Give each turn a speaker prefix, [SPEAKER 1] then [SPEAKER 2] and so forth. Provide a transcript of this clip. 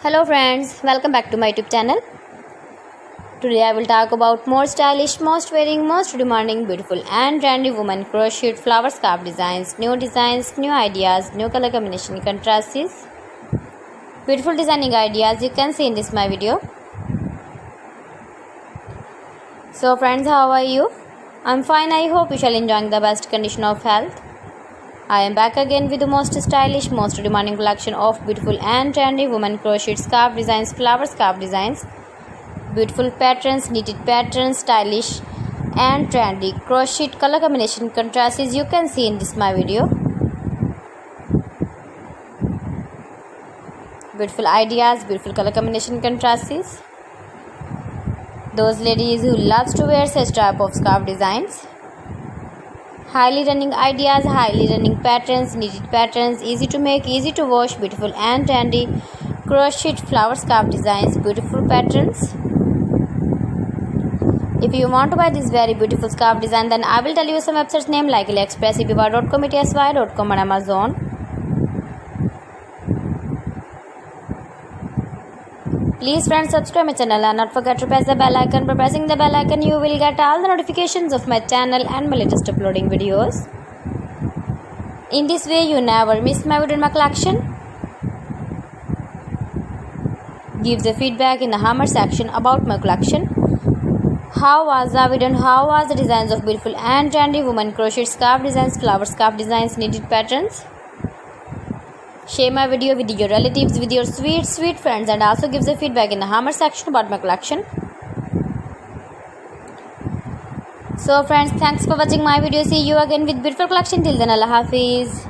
[SPEAKER 1] Hello friends, welcome back to my YouTube channel. Today I will talk about more stylish, most wearing, most demanding, beautiful and trendy women crochet flower scarf designs, new ideas, new color combination contrasts, beautiful designing ideas you can see in this my video. So friends, how are you? I'm fine. I hope you shall enjoying the best condition of health. I am back again with the most stylish, most demanding collection of beautiful and trendy women crochet scarf designs, flower scarf designs, beautiful patterns, knitted patterns, stylish and trendy crochet color combination contrasts you can see in this my video. Beautiful ideas, beautiful color combination contrasts. Those ladies who loves to wear such type of scarf designs. Highly running ideas, highly running patterns, knitted patterns, easy to make, easy to wash, beautiful and trendy crochet flower scarf designs, beautiful patterns. If you want to buy this very beautiful scarf design, then I will tell you some websites name like AliExpress, eBay.com, etsy.com and Amazon. Please friends, subscribe my channel and not forget to press the bell icon. By pressing the bell icon you will get all the notifications of my channel and my latest uploading videos. In this way you never miss my video in my collection. Give the feedback in the comment section about my collection. How was the video and how was the designs of beautiful and trendy women crochet scarf designs, flower scarf designs, knitted patterns? Share my video with your relatives, with your sweet friends, and also give the feedback in the comment section about my collection. So friends, thanks for watching my video. See you again with beautiful collection. Till then, Allah Hafiz.